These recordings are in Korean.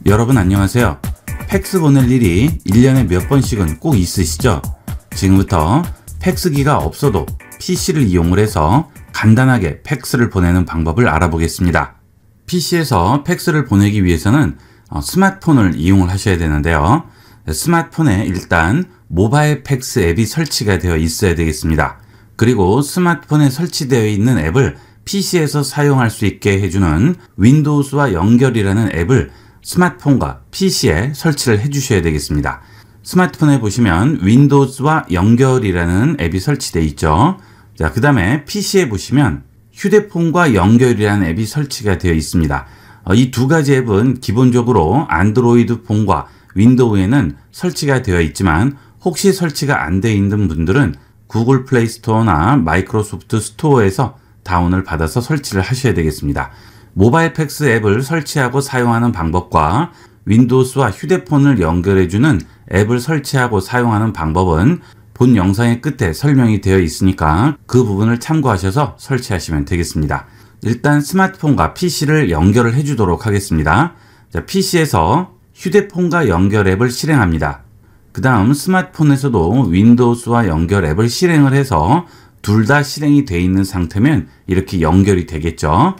여러분 안녕하세요. 팩스 보낼 일이 1년에 몇 번씩은 꼭 있으시죠? 지금부터 팩스기가 없어도 PC를 이용을 해서 간단하게 팩스를 보내는 방법을 알아보겠습니다. PC에서 팩스를 보내기 위해서는 스마트폰을 이용을 하셔야 되는데요. 스마트폰에 일단 모바일 팩스 앱이 설치가 되어 있어야 되겠습니다. 그리고 스마트폰에 설치되어 있는 앱을 PC에서 사용할 수 있게 해주는 윈도우스와 연결이라는 앱을 스마트폰과 PC에 설치를 해주셔야 되겠습니다. 스마트폰에 보시면 윈도우스와 연결이라는 앱이 설치되어 있죠. 자, 그 다음에 PC에 보시면 휴대폰과 연결이라는 앱이 설치가 되어 있습니다. 이 두 가지 앱은 기본적으로 안드로이드 폰과 윈도우에는 설치가 되어 있지만 혹시 설치가 안 되어 있는 분들은 구글 플레이 스토어나 마이크로소프트 스토어에서 다운을 받아서 설치를 하셔야 되겠습니다. 모바일 팩스 앱을 설치하고 사용하는 방법과 윈도우스와 휴대폰을 연결해주는 앱을 설치하고 사용하는 방법은 본 영상의 끝에 설명이 되어 있으니까 그 부분을 참고하셔서 설치하시면 되겠습니다. 일단 스마트폰과 PC를 연결을 해주도록 하겠습니다. 자, PC에서 휴대폰과 연결 앱을 실행합니다. 그 다음 스마트폰에서도 윈도우스와 연결 앱을 실행을 해서 둘 다 실행이 되어 있는 상태면 이렇게 연결이 되겠죠.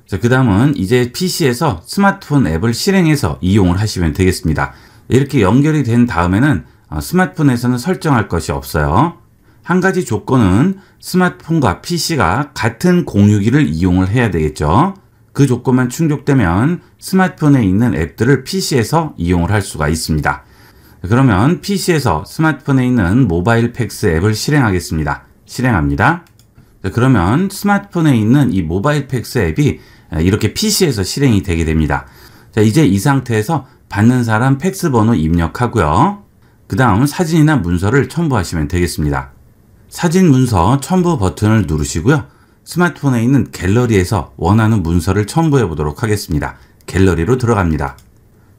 자, 그 다음은 이제 PC에서 스마트폰 앱을 실행해서 이용을 하시면 되겠습니다. 이렇게 연결이 된 다음에는 스마트폰에서는 설정할 것이 없어요. 한 가지 조건은 스마트폰과 PC가 같은 공유기를 이용을 해야 되겠죠. 그 조건만 충족되면 스마트폰에 있는 앱들을 PC에서 이용을 할 수가 있습니다. 그러면 PC에서 스마트폰에 있는 모바일 팩스 앱을 실행하겠습니다. 실행합니다. 그러면 스마트폰에 있는 이 모바일 팩스 앱이 이렇게 PC에서 실행이 되게 됩니다. 자, 이제 이 상태에서 받는 사람 팩스 번호 입력하고요. 그 다음 사진이나 문서를 첨부하시면 되겠습니다. 사진 문서 첨부 버튼을 누르시고요. 스마트폰에 있는 갤러리에서 원하는 문서를 첨부해 보도록 하겠습니다. 갤러리로 들어갑니다.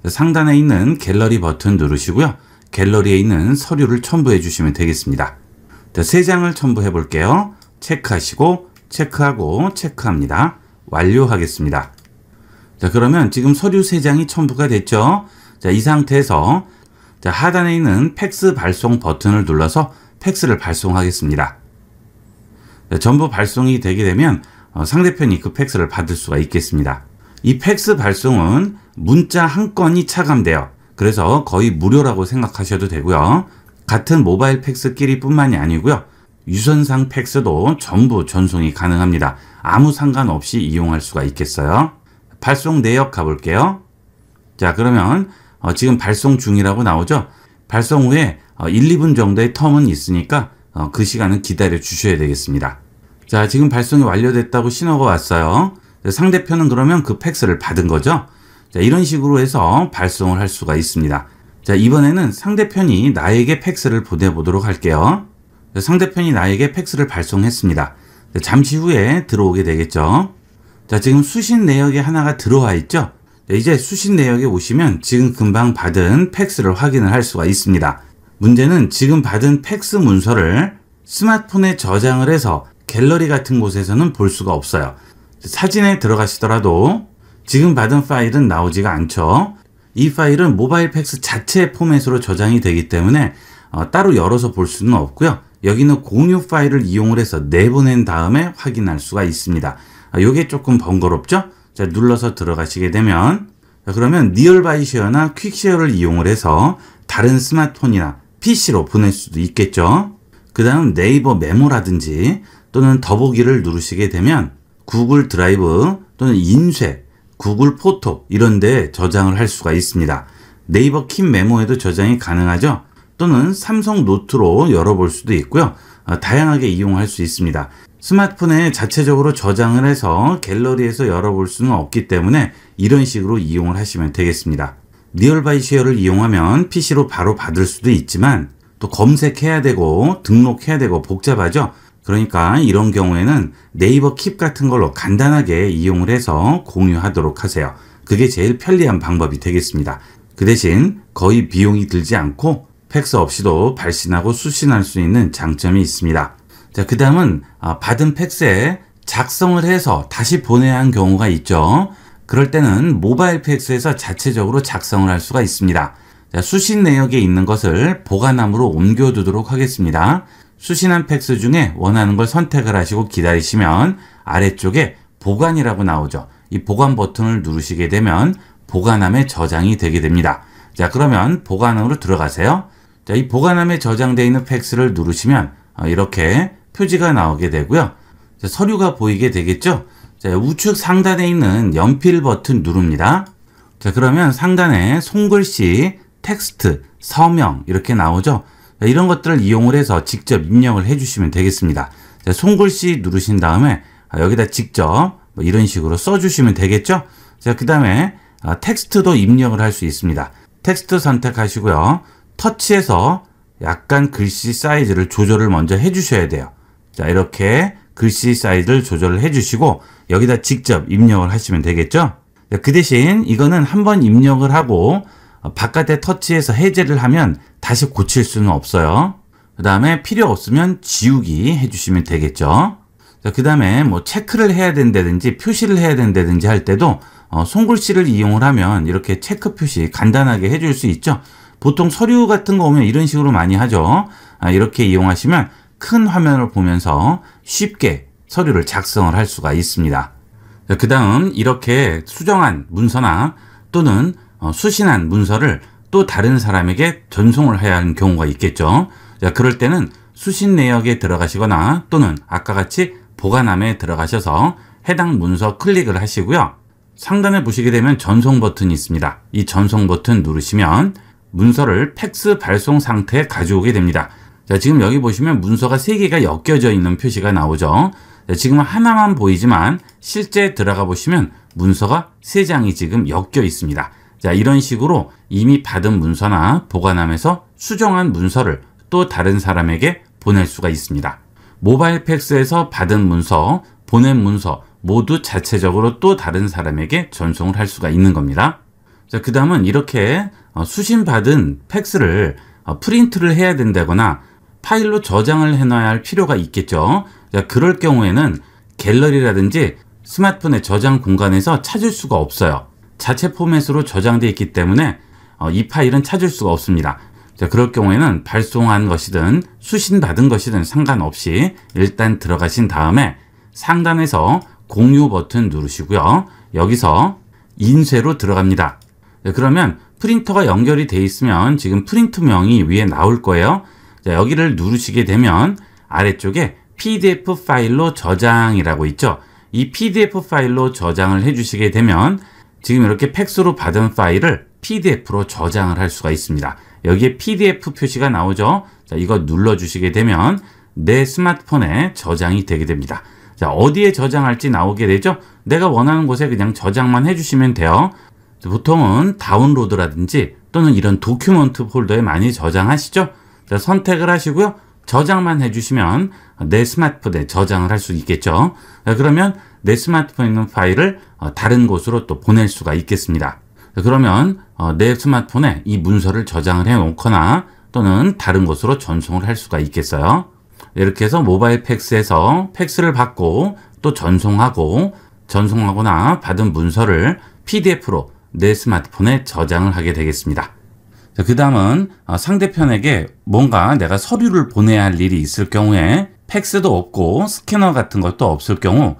상단에 있는 갤러리 버튼 누르시고요. 갤러리에 있는 서류를 첨부해 주시면 되겠습니다. 자, 3장을 첨부해 볼게요. 체크하시고 체크하고 체크합니다. 완료하겠습니다. 자, 그러면 지금 서류 3장이 첨부가 됐죠. 자, 이 상태에서 자, 하단에 있는 팩스 발송 버튼을 눌러서 팩스를 발송하겠습니다. 자, 전부 발송이 되게 되면 상대편이 그 팩스를 받을 수가 있겠습니다. 이 팩스 발송은 문자 한 건이 차감돼요. 그래서 거의 무료라고 생각하셔도 되고요. 같은 모바일 팩스끼리 뿐만이 아니고요. 유선상 팩스도 전부 전송이 가능합니다. 아무 상관없이 이용할 수가 있겠어요. 발송 내역 가볼게요. 자, 그러면 지금 발송 중이라고 나오죠. 발송 후에 1, 2분 정도의 텀은 있으니까 그 시간은 기다려 주셔야 되겠습니다. 자, 지금 발송이 완료됐다고 신호가 왔어요. 상대편은 그러면 그 팩스를 받은 거죠. 자, 이런 식으로 해서 발송을 할 수가 있습니다. 자, 이번에는 상대편이 나에게 팩스를 보내보도록 할게요. 상대편이 나에게 팩스를 발송했습니다. 잠시 후에 들어오게 되겠죠. 자, 지금 수신 내역에 하나가 들어와 있죠. 이제 수신 내역에 오시면 지금 금방 받은 팩스를 확인을 할 수가 있습니다. 문제는 지금 받은 팩스 문서를 스마트폰에 저장을 해서 갤러리 같은 곳에서는 볼 수가 없어요. 사진에 들어가시더라도 지금 받은 파일은 나오지가 않죠. 이 파일은 모바일 팩스 자체 포맷으로 저장이 되기 때문에 따로 열어서 볼 수는 없고요. 여기는 공유 파일을 이용을 해서 내보낸 다음에 확인할 수가 있습니다. 이게 조금 번거롭죠? 자, 눌러서 들어가시게 되면 그러면 니얼바이쉐어나 퀵쉐어를 이용을 해서 다른 스마트폰이나 PC로 보낼 수도 있겠죠. 그 다음 네이버 메모라든지 또는 더보기를 누르시게 되면 구글 드라이브 또는 인쇄, 구글 포토 이런 데 저장을 할 수가 있습니다. 네이버 킨 메모에도 저장이 가능하죠. 또는 삼성 노트로 열어볼 수도 있고요. 다양하게 이용할 수 있습니다. 스마트폰에 자체적으로 저장을 해서 갤러리에서 열어볼 수는 없기 때문에 이런 식으로 이용을 하시면 되겠습니다. 니얼바이쉐어를 이용하면 PC로 바로 받을 수도 있지만 또 검색해야 되고 등록해야 되고 복잡하죠. 그러니까 이런 경우에는 네이버 킵 같은 걸로 간단하게 이용을 해서 공유하도록 하세요. 그게 제일 편리한 방법이 되겠습니다. 그 대신 거의 비용이 들지 않고 팩스 없이도 발신하고 수신할 수 있는 장점이 있습니다. 자, 그 다음은 받은 팩스에 작성을 해서 다시 보내야 하는 경우가 있죠. 그럴 때는 모바일 팩스에서 자체적으로 작성을 할 수가 있습니다. 자, 수신 내역에 있는 것을 보관함으로 옮겨두도록 하겠습니다. 수신한 팩스 중에 원하는 걸 선택을 하시고 기다리시면 아래쪽에 보관이라고 나오죠. 이 보관 버튼을 누르시게 되면 보관함에 저장이 되게 됩니다. 자, 그러면 보관함으로 들어가세요. 자, 이 보관함에 저장되어 있는 팩스를 누르시면 이렇게 표지가 나오게 되고요. 자, 서류가 보이게 되겠죠? 자, 우측 상단에 있는 연필 버튼 누릅니다. 자, 그러면 상단에 손글씨, 텍스트, 서명 이렇게 나오죠? 자, 이런 것들을 이용을 해서 직접 입력을 해주시면 되겠습니다. 자, 손글씨 누르신 다음에 여기다 직접 이런 식으로 써주시면 되겠죠? 자, 그 다음에 텍스트도 입력을 할 수 있습니다. 텍스트 선택하시고요. 터치해서 약간 글씨 사이즈를 조절을 먼저 해주셔야 돼요. 자, 이렇게 글씨 사이즈를 조절을 해주시고 여기다 직접 입력을 하시면 되겠죠? 자, 그 대신 이거는 한번 입력을 하고 바깥에 터치해서 해제를 하면 다시 고칠 수는 없어요. 그 다음에 필요 없으면 지우기 해주시면 되겠죠? 자, 그 다음에 뭐 체크를 해야 된다든지 표시를 해야 된다든지 할 때도 손글씨를 이용을 하면 이렇게 체크 표시 간단하게 해줄 수 있죠. 보통 서류 같은 거 오면 이런 식으로 많이 하죠. 이렇게 이용하시면 큰 화면을 보면서 쉽게 서류를 작성을 할 수가 있습니다. 그 다음 이렇게 수정한 문서나 또는 수신한 문서를 또 다른 사람에게 전송을 해야 하는 경우가 있겠죠. 자, 그럴 때는 수신 내역에 들어가시거나 또는 아까 같이 보관함에 들어가셔서 해당 문서 클릭을 하시고요. 상단에 보시게 되면 전송 버튼이 있습니다. 이 전송 버튼 누르시면 문서를 팩스 발송 상태에 가져오게 됩니다. 자, 지금 여기 보시면 문서가 3개가 엮여져 있는 표시가 나오죠. 자, 지금 하나만 보이지만 실제 들어가 보시면 문서가 3장이 지금 엮여 있습니다. 자, 이런 식으로 이미 받은 문서나 보관함에서 수정한 문서를 또 다른 사람에게 보낼 수가 있습니다. 모바일 팩스에서 받은 문서, 보낸 문서 모두 자체적으로 또 다른 사람에게 전송을 할 수가 있는 겁니다. 자, 그 다음은 이렇게 수신받은 팩스를 프린트를 해야 된다거나 파일로 저장을 해놔야 할 필요가 있겠죠. 자, 그럴 경우에는 갤러리라든지 스마트폰의 저장 공간에서 찾을 수가 없어요. 자체 포맷으로 저장되어 있기 때문에 이 파일은 찾을 수가 없습니다. 자, 그럴 경우에는 발송한 것이든 수신받은 것이든 상관없이 일단 들어가신 다음에 상단에서 공유 버튼 누르시고요. 여기서 인쇄로 들어갑니다. 자, 그러면 프린터가 연결이 되어 있으면 지금 프린트명이 위에 나올 거예요. 자, 여기를 누르시게 되면 아래쪽에 PDF 파일로 저장이라고 있죠. 이 PDF 파일로 저장을 해주시게 되면 지금 이렇게 팩스로 받은 파일을 PDF로 저장을 할 수가 있습니다. 여기에 PDF 표시가 나오죠. 자, 이거 눌러주시게 되면 내 스마트폰에 저장이 되게 됩니다. 자, 어디에 저장할지 나오게 되죠. 내가 원하는 곳에 그냥 저장만 해주시면 돼요. 보통은 다운로드라든지 또는 이런 도큐먼트 폴더에 많이 저장하시죠. 자, 선택을 하시고요. 저장만 해주시면 내 스마트폰에 저장을 할 수 있겠죠. 자, 그러면 내 스마트폰에 있는 파일을 다른 곳으로 또 보낼 수가 있겠습니다. 자, 그러면 내 스마트폰에 이 문서를 저장을 해 놓거나 또는 다른 곳으로 전송을 할 수가 있겠어요. 이렇게 해서 모바일 팩스에서 팩스를 받고 또 전송하거나 받은 문서를 PDF로 내 스마트폰에 저장을 하게 되겠습니다. 그 다음은 상대편에게 뭔가 내가 서류를 보내야 할 일이 있을 경우에 팩스도 없고 스캐너 같은 것도 없을 경우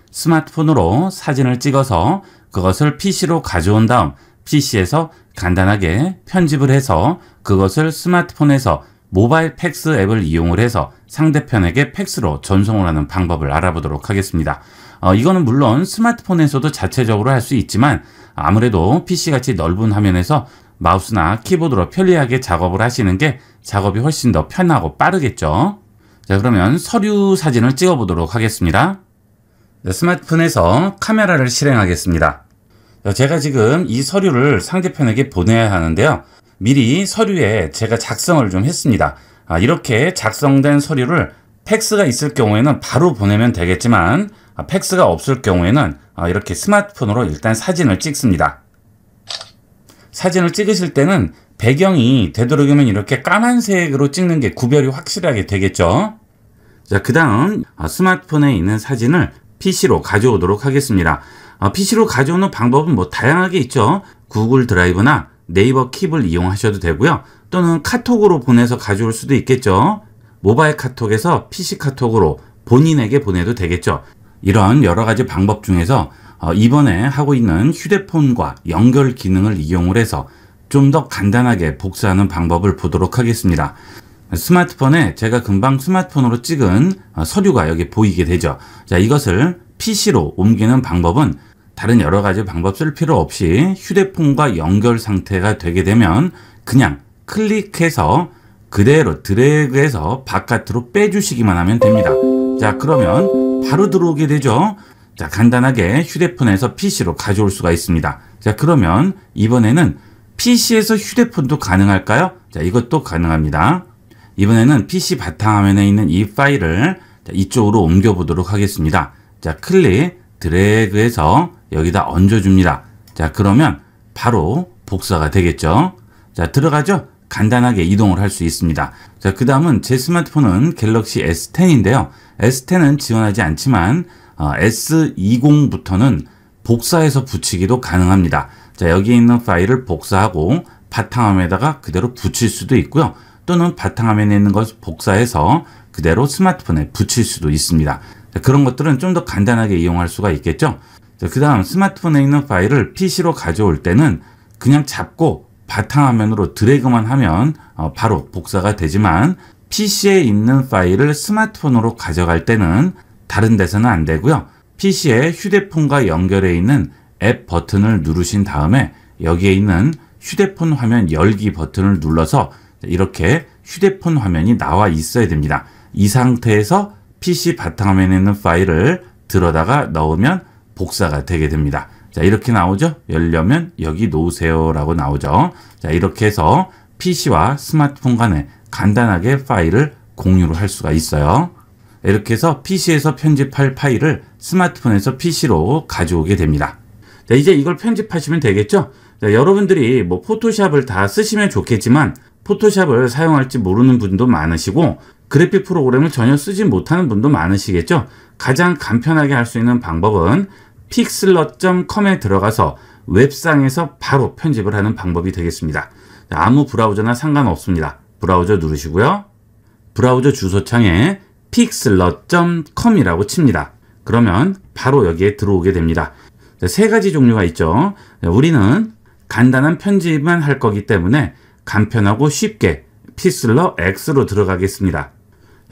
스마트폰으로 사진을 찍어서 그것을 PC로 가져온 다음 PC에서 간단하게 편집을 해서 그것을 스마트폰에서 모바일 팩스 앱을 이용을 해서 상대편에게 팩스로 전송을 하는 방법을 알아보도록 하겠습니다. 이거는 물론 스마트폰에서도 자체적으로 할 수 있지만 아무래도 PC같이 넓은 화면에서 마우스나 키보드로 편리하게 작업을 하시는 게 작업이 훨씬 더 편하고 빠르겠죠. 자, 그러면 서류 사진을 찍어 보도록 하겠습니다. 자, 스마트폰에서 카메라를 실행하겠습니다. 자, 제가 지금 이 서류를 상대편에게 보내야 하는데요. 미리 서류에 제가 작성을 좀 했습니다. 이렇게 작성된 서류를 팩스가 있을 경우에는 바로 보내면 되겠지만 팩스가 없을 경우에는 이렇게 스마트폰으로 일단 사진을 찍습니다. 사진을 찍으실 때는 배경이 되도록이면 이렇게 까만색으로 찍는 게 구별이 확실하게 되겠죠. 자, 그 다음 스마트폰에 있는 사진을 PC로 가져오도록 하겠습니다. PC로 가져오는 방법은 뭐 다양하게 있죠. 구글 드라이브나 네이버 킵을 이용하셔도 되고요. 또는 카톡으로 보내서 가져올 수도 있겠죠. 모바일 카톡에서 PC 카톡으로 본인에게 보내도 되겠죠. 이런 여러 가지 방법 중에서 이번에 하고 있는 휴대폰과 연결 기능을 이용을 해서 좀 더 간단하게 복사하는 방법을 보도록 하겠습니다. 스마트폰에 제가 금방 스마트폰으로 찍은 서류가 여기 보이게 되죠. 자, 이것을 PC로 옮기는 방법은 다른 여러 가지 방법 쓸 필요 없이 휴대폰과 연결 상태가 되게 되면 그냥 클릭해서 그대로 드래그해서 바깥으로 빼주시기만 하면 됩니다. 자, 그러면 바로 들어오게 되죠. 자, 간단하게 휴대폰에서 PC로 가져올 수가 있습니다. 자, 그러면 이번에는 PC에서 휴대폰도 가능할까요? 자, 이것도 가능합니다. 이번에는 PC 바탕화면에 있는 이 파일을 이쪽으로 옮겨보도록 하겠습니다. 자, 클릭, 드래그해서 여기다 얹어줍니다. 자, 그러면 바로 복사가 되겠죠. 자, 들어가죠? 간단하게 이동을 할 수 있습니다. 자, 그 다음은 제 스마트폰은 갤럭시 S10인데요. S10은 지원하지 않지만 S20부터는 복사해서 붙이기도 가능합니다. 자, 여기 있는 파일을 복사하고 바탕화면에다가 그대로 붙일 수도 있고요. 또는 바탕화면에 있는 것을 복사해서 그대로 스마트폰에 붙일 수도 있습니다. 자, 그런 것들은 좀 더 간단하게 이용할 수가 있겠죠. 그 다음 스마트폰에 있는 파일을 PC로 가져올 때는 그냥 잡고 바탕화면으로 드래그만 하면 바로 복사가 되지만 PC에 있는 파일을 스마트폰으로 가져갈 때는 다른 데서는 안 되고요. PC에 휴대폰과 연결해 있는 앱 버튼을 누르신 다음에 여기에 있는 휴대폰 화면 열기 버튼을 눌러서 이렇게 휴대폰 화면이 나와 있어야 됩니다. 이 상태에서 PC 바탕화면에 있는 파일을 들어다가 넣으면 복사가 되게 됩니다. 자, 이렇게 나오죠? 열려면 여기 놓으세요 라고 나오죠. 자, 이렇게 해서 PC와 스마트폰 간에 간단하게 파일을 공유를 할 수가 있어요. 이렇게 해서 PC에서 편집할 파일을 스마트폰에서 PC로 가져오게 됩니다. 자, 이제 이걸 편집하시면 되겠죠? 자, 여러분들이 뭐 포토샵을 다 쓰시면 좋겠지만 포토샵을 사용할지 모르는 분도 많으시고 그래픽 프로그램을 전혀 쓰지 못하는 분도 많으시겠죠? 가장 간편하게 할 수 있는 방법은 pixlr.com에 들어가서 웹상에서 바로 편집을 하는 방법이 되겠습니다. 자, 아무 브라우저나 상관없습니다. 브라우저 누르시고요. 브라우저 주소창에 pixlr.com이라고 칩니다. 그러면 바로 여기에 들어오게 됩니다. 자, 세 가지 종류가 있죠. 자, 우리는 간단한 편집만 할 거기 때문에 간편하고 쉽게 피슬러 X로 들어가겠습니다.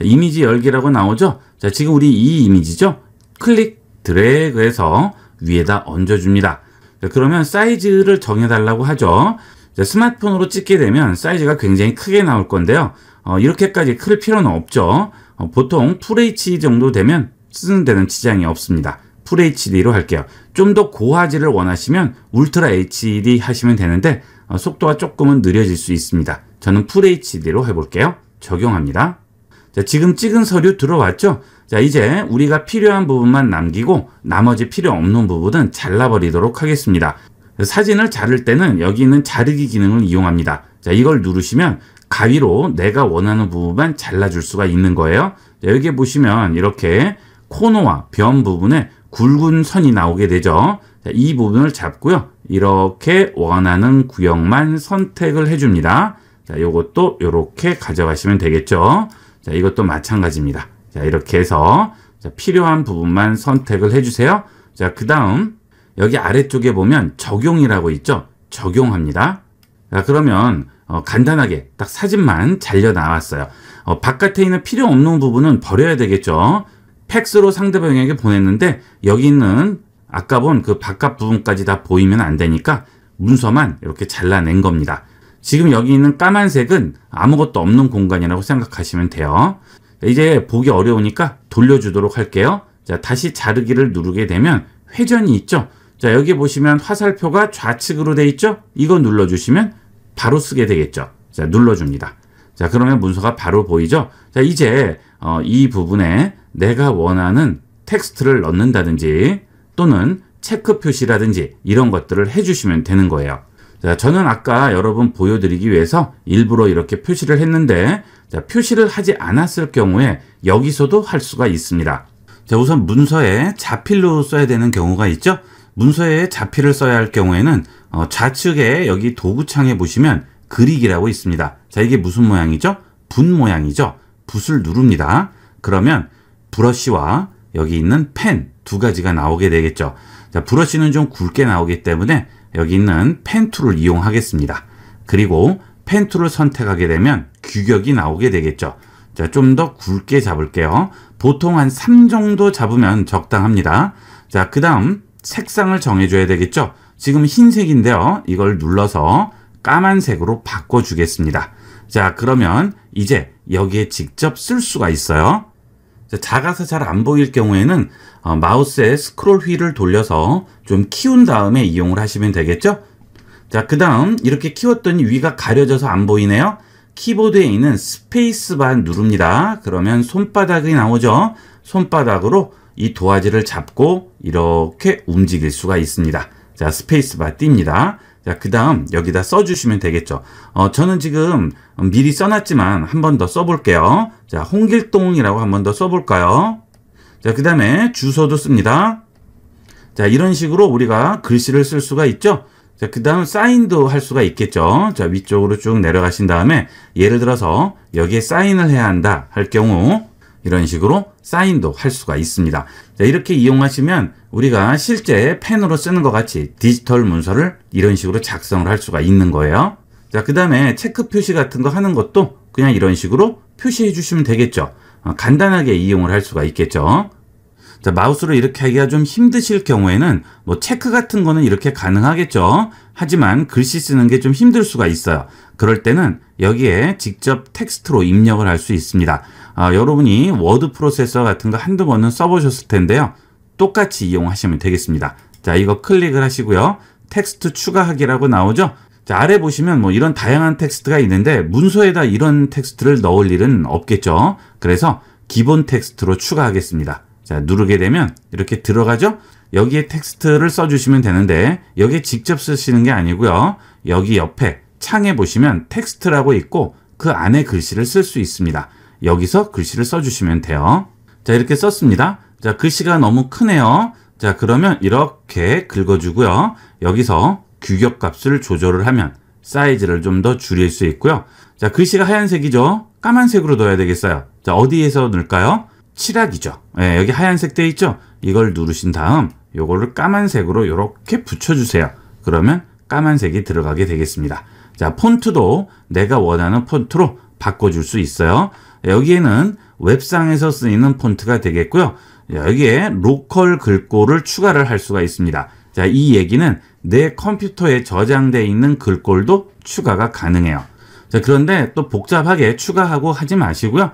이미지 열기라고 나오죠? 자, 지금 우리 이 이미지죠? 클릭, 드래그해서 위에다 얹어줍니다. 자, 그러면 사이즈를 정해달라고 하죠. 자, 스마트폰으로 찍게 되면 사이즈가 굉장히 크게 나올 건데요. 이렇게까지 클 필요는 없죠. 보통 FHD 정도 되면 쓰는 데는 지장이 없습니다. FHD로 할게요. 좀 더 고화질을 원하시면 울트라 HD 하시면 되는데 속도가 조금은 느려질 수 있습니다. 저는 FHD로 해볼게요. 적용합니다. 자, 지금 찍은 서류 들어왔죠? 자, 이제 우리가 필요한 부분만 남기고 나머지 필요 없는 부분은 잘라버리도록 하겠습니다. 사진을 자를 때는 여기 있는 자르기 기능을 이용합니다. 자, 이걸 누르시면 가위로 내가 원하는 부분만 잘라줄 수가 있는 거예요. 자, 여기 보시면 이렇게 코너와 변 부분에 굵은 선이 나오게 되죠. 자, 이 부분을 잡고요. 이렇게 원하는 구역만 선택을 해줍니다. 자, 요것도 이렇게 가져가시면 되겠죠. 자, 이것도 마찬가지입니다. 자, 이렇게 해서 자, 필요한 부분만 선택을 해주세요. 자, 그 다음 여기 아래쪽에 보면 적용이라고 있죠. 적용합니다. 자, 그러면 간단하게 딱 사진만 잘려 나왔어요. 바깥에 있는 필요 없는 부분은 버려야 되겠죠. 팩스로 상대방에게 보냈는데 여기 있는 아까 본 그 바깥 부분까지 다 보이면 안 되니까 문서만 이렇게 잘라낸 겁니다. 지금 여기 있는 까만색은 아무것도 없는 공간이라고 생각하시면 돼요. 이제 보기 어려우니까 돌려주도록 할게요. 자, 다시 자르기를 누르게 되면 회전이 있죠. 자, 여기 보시면 화살표가 좌측으로 돼 있죠. 이거 눌러주시면 바로 쓰게 되겠죠. 자, 눌러줍니다. 자, 그러면 문서가 바로 보이죠. 자, 이제 이 부분에 내가 원하는 텍스트를 넣는다든지 또는 체크 표시라든지 이런 것들을 해주시면 되는 거예요. 자, 저는 아까 여러분 보여드리기 위해서 일부러 이렇게 표시를 했는데 자, 표시를 하지 않았을 경우에 여기서도 할 수가 있습니다. 자, 우선 문서에 자필로 써야 되는 경우가 있죠. 문서에 자필을 써야 할 경우에는 좌측에 여기 도구창에 보시면 그리기라고 있습니다. 자, 이게 무슨 모양이죠? 붓 모양이죠. 붓을 누릅니다. 그러면 브러쉬와 여기 있는 펜 두 가지가 나오게 되겠죠. 자, 브러쉬는 좀 굵게 나오기 때문에 여기 있는 펜 툴을 이용하겠습니다. 그리고 펜 툴을 선택하게 되면 규격이 나오게 되겠죠. 자, 좀 더 굵게 잡을게요. 보통 한 3 정도 잡으면 적당합니다. 자, 그 다음 색상을 정해줘야 되겠죠. 지금 흰색인데요. 이걸 눌러서 까만색으로 바꿔주겠습니다. 자, 그러면 이제 여기에 직접 쓸 수가 있어요. 자, 작아서 잘 안 보일 경우에는 마우스의 스크롤 휠을 돌려서 좀 키운 다음에 이용을 하시면 되겠죠. 자, 그 다음 이렇게 키웠더니 위가 가려져서 안 보이네요. 키보드에 있는 스페이스바 누릅니다. 그러면 손바닥이 나오죠. 손바닥으로 이 도화지를 잡고 이렇게 움직일 수가 있습니다. 자, 스페이스바 띕니다. 자, 그 다음 여기다 써주시면 되겠죠. 저는 지금 미리 써놨지만 한 번 더 써볼게요. 자, 홍길동이라고 한 번 더 써볼까요? 자, 그 다음에 주소도 씁니다. 자, 이런 식으로 우리가 글씨를 쓸 수가 있죠. 자, 그 다음 사인도 할 수가 있겠죠. 자, 위쪽으로 쭉 내려가신 다음에 예를 들어서 여기에 사인을 해야 한다 할 경우 이런 식으로 사인도 할 수가 있습니다. 자, 이렇게 이용하시면 우리가 실제 펜으로 쓰는 것 같이 디지털 문서를 이런 식으로 작성을 할 수가 있는 거예요. 자, 그 다음에 체크 표시 같은 거 하는 것도 그냥 이런 식으로 표시해 주시면 되겠죠. 간단하게 이용을 할 수가 있겠죠. 자, 마우스로 이렇게 하기가 좀 힘드실 경우에는 뭐 체크 같은 거는 이렇게 가능하겠죠. 하지만 글씨 쓰는 게 좀 힘들 수가 있어요. 그럴 때는 여기에 직접 텍스트로 입력을 할 수 있습니다. 여러분이 워드 프로세서 같은 거 한두 번은 써보셨을 텐데요. 똑같이 이용하시면 되겠습니다. 자, 이거 클릭을 하시고요. 텍스트 추가하기라고 나오죠. 자, 아래 보시면 뭐 이런 다양한 텍스트가 있는데 문서에다 이런 텍스트를 넣을 일은 없겠죠. 그래서 기본 텍스트로 추가하겠습니다. 자, 누르게 되면 이렇게 들어가죠. 여기에 텍스트를 써주시면 되는데 여기에 직접 쓰시는 게 아니고요. 여기 옆에 창에 보시면 텍스트라고 있고 그 안에 글씨를 쓸 수 있습니다. 여기서 글씨를 써주시면 돼요. 자, 이렇게 썼습니다. 자, 글씨가 너무 크네요. 자, 그러면 이렇게 긁어주고요. 여기서 규격 값을 조절을 하면 사이즈를 좀 더 줄일 수 있고요. 자, 글씨가 하얀색이죠. 까만색으로 넣어야 되겠어요. 자, 어디에서 넣을까요? 칠하기죠. 네, 여기 하얀색 돼 있죠. 이걸 누르신 다음 요거를 까만색으로 이렇게 붙여주세요. 그러면 까만색이 들어가게 되겠습니다. 자, 폰트도 내가 원하는 폰트로 바꿔줄 수 있어요. 여기에는 웹상에서 쓰이는 폰트가 되겠고요. 여기에 로컬 글꼴을 추가를 할 수가 있습니다. 자, 이 얘기는 내 컴퓨터에 저장되어 있는 글꼴도 추가가 가능해요. 자, 그런데 또 복잡하게 추가하고 하지 마시고요.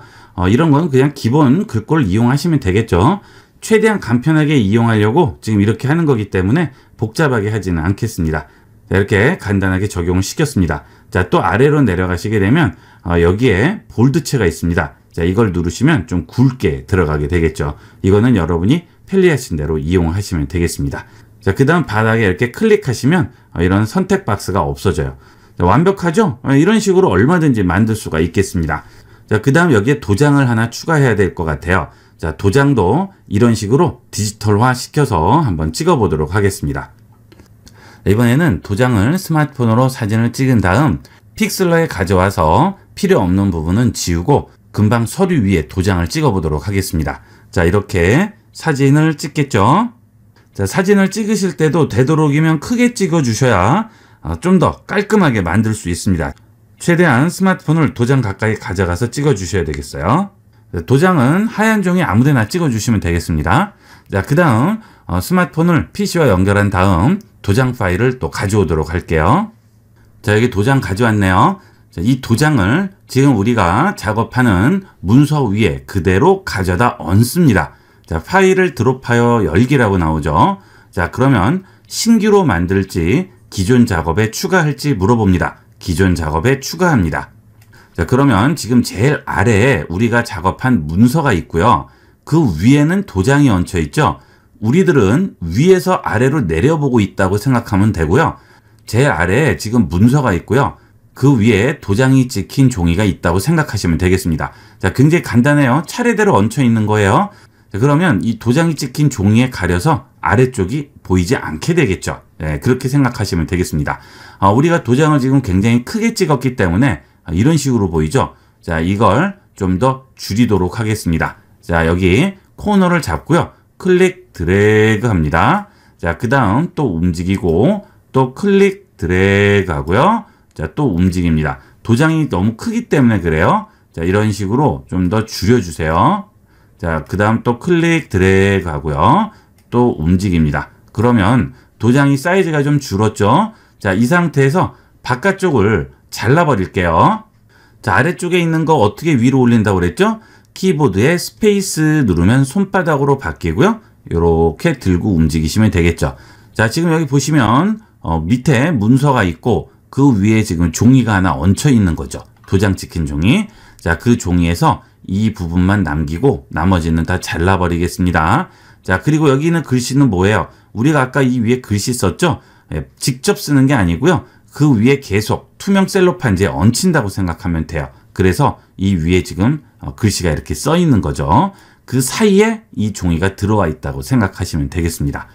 이런 건 그냥 기본 글꼴을 이용하시면 되겠죠. 최대한 간편하게 이용하려고 지금 이렇게 하는 거기 때문에 복잡하게 하지는 않겠습니다. 자, 이렇게 간단하게 적용을 시켰습니다. 자, 또 아래로 내려가시게 되면 여기에 볼드체가 있습니다. 자, 이걸 누르시면 좀 굵게 들어가게 되겠죠. 이거는 여러분이 편리하신 대로 이용하시면 되겠습니다. 자, 그 다음 바닥에 이렇게 클릭하시면 이런 선택 박스가 없어져요. 자, 완벽하죠? 이런 식으로 얼마든지 만들 수가 있겠습니다. 자, 그 다음 여기에 도장을 하나 추가해야 될 것 같아요. 자, 도장도 이런 식으로 디지털화 시켜서 한번 찍어 보도록 하겠습니다. 이번에는 도장을 스마트폰으로 사진을 찍은 다음 픽슬러에 가져와서 필요 없는 부분은 지우고 금방 서류 위에 도장을 찍어 보도록 하겠습니다. 자, 이렇게 사진을 찍겠죠. 자, 사진을 찍으실 때도 되도록이면 크게 찍어 주셔야 좀 더 깔끔하게 만들 수 있습니다. 최대한 스마트폰을 도장 가까이 가져가서 찍어 주셔야 되겠어요. 도장은 하얀 종이 아무데나 찍어 주시면 되겠습니다. 자, 그 다음 스마트폰을 PC와 연결한 다음 도장 파일을 또 가져오도록 할게요. 자, 여기 도장 가져왔네요. 자, 이 도장을 지금 우리가 작업하는 문서 위에 그대로 가져다 얹습니다. 자, 파일을 드롭하여 열기라고 나오죠. 자, 그러면 신규로 만들지 기존 작업에 추가할지 물어봅니다. 기존 작업에 추가합니다. 자, 그러면 지금 제일 아래에 우리가 작업한 문서가 있고요. 그 위에는 도장이 얹혀 있죠. 우리들은 위에서 아래로 내려보고 있다고 생각하면 되고요. 제일 아래에 지금 문서가 있고요. 그 위에 도장이 찍힌 종이가 있다고 생각하시면 되겠습니다. 자, 굉장히 간단해요. 차례대로 얹혀 있는 거예요. 자, 그러면 이 도장이 찍힌 종이에 가려서 아래쪽이 보이지 않게 되겠죠. 예, 그렇게 생각하시면 되겠습니다. 우리가 도장을 지금 굉장히 크게 찍었기 때문에 이런 식으로 보이죠. 자, 이걸 좀 더 줄이도록 하겠습니다. 자, 여기 코너를 잡고요. 클릭 드래그 합니다. 자, 그 다음 또 움직이고 또 클릭 드래그 하고요. 자, 또 움직입니다. 도장이 너무 크기 때문에 그래요. 자, 이런 식으로 좀 더 줄여주세요. 자, 그 다음 또 클릭 드래그 하고요. 또 움직입니다. 그러면 도장이 사이즈가 좀 줄었죠. 자, 이 상태에서 바깥쪽을 잘라버릴게요. 자, 아래쪽에 있는 거 어떻게 위로 올린다고 그랬죠? 키보드에 스페이스 누르면 손바닥으로 바뀌고요. 이렇게 들고 움직이시면 되겠죠. 자, 지금 여기 보시면 밑에 문서가 있고 그 위에 지금 종이가 하나 얹혀 있는 거죠. 도장 찍힌 종이. 자, 그 종이에서 이 부분만 남기고 나머지는 다 잘라버리겠습니다. 자, 그리고 여기 있는 글씨는 뭐예요? 우리가 아까 이 위에 글씨 썼죠? 예, 직접 쓰는 게 아니고요. 그 위에 계속 투명 셀로판지에 얹힌다고 생각하면 돼요. 그래서 이 위에 지금 글씨가 이렇게 써 있는 거죠. 그 사이에 이 종이가 들어와 있다고 생각하시면 되겠습니다.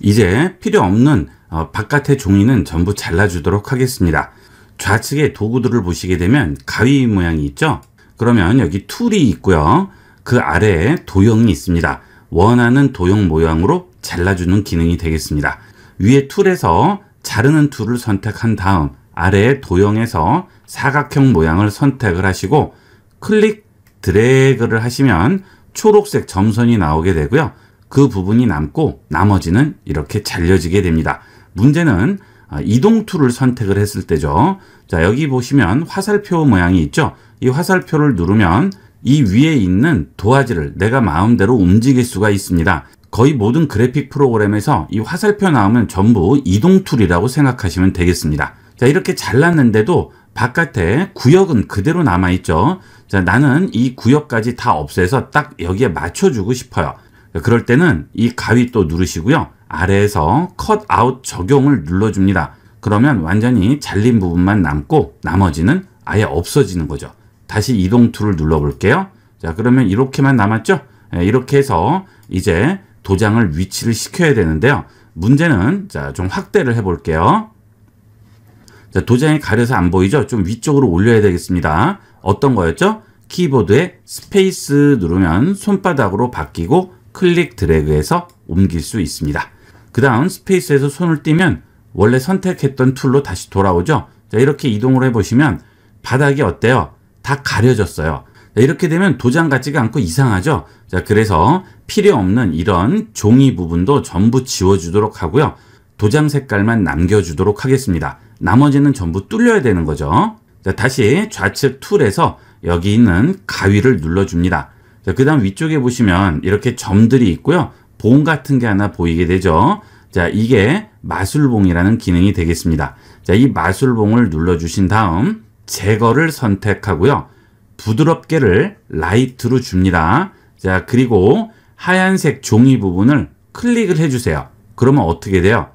이제 필요 없는 바깥의 종이는 전부 잘라주도록 하겠습니다. 좌측에 도구들을 보시게 되면 가위 모양이 있죠? 그러면 여기 툴이 있고요. 그 아래에 도형이 있습니다. 원하는 도형 모양으로 잘라주는 기능이 되겠습니다. 위에 툴에서 자르는 툴을 선택한 다음 아래의 도형에서 사각형 모양을 선택을 하시고 클릭 드래그를 하시면 초록색 점선이 나오게 되고요. 그 부분이 남고 나머지는 이렇게 잘려지게 됩니다. 문제는 이동 툴을 선택을 했을 때죠. 자, 여기 보시면 화살표 모양이 있죠. 이 화살표를 누르면 이 위에 있는 도화지를 내가 마음대로 움직일 수가 있습니다. 거의 모든 그래픽 프로그램에서 이 화살표 나오면 전부 이동 툴이라고 생각하시면 되겠습니다. 자, 이렇게 잘랐는데도 바깥에 구역은 그대로 남아있죠. 자, 나는 이 구역까지 다 없애서 딱 여기에 맞춰주고 싶어요. 그럴 때는 이 가위 또 누르시고요. 아래에서 컷 아웃 적용을 눌러줍니다. 그러면 완전히 잘린 부분만 남고 나머지는 아예 없어지는 거죠. 다시 이동 툴을 눌러볼게요. 자, 그러면 이렇게만 남았죠? 이렇게 해서 이제 도장을 위치를 시켜야 되는데요. 문제는 자, 좀 확대를 해볼게요. 자, 도장이 가려서 안 보이죠? 좀 위쪽으로 올려야 되겠습니다. 어떤 거였죠? 키보드에 스페이스 누르면 손바닥으로 바뀌고 클릭 드래그해서 옮길 수 있습니다. 그 다음 스페이스에서 손을 띄면 원래 선택했던 툴로 다시 돌아오죠. 자, 이렇게 이동을 해보시면 바닥이 어때요? 다 가려졌어요. 자, 이렇게 되면 도장 같지가 않고 이상하죠. 자, 그래서 필요 없는 이런 종이 부분도 전부 지워주도록 하고요. 도장 색깔만 남겨주도록 하겠습니다. 나머지는 전부 뚫려야 되는 거죠. 자, 다시 좌측 툴에서 여기 있는 가위를 눌러줍니다. 자, 그 다음 위쪽에 보시면 이렇게 점들이 있고요. 봉 같은 게 하나 보이게 되죠. 자, 이게 마술봉이라는 기능이 되겠습니다. 자, 이 마술봉을 눌러주신 다음 제거를 선택하고요. 부드럽게를 라이트로 줍니다. 자, 그리고 하얀색 종이 부분을 클릭을 해주세요. 그러면 어떻게 돼요?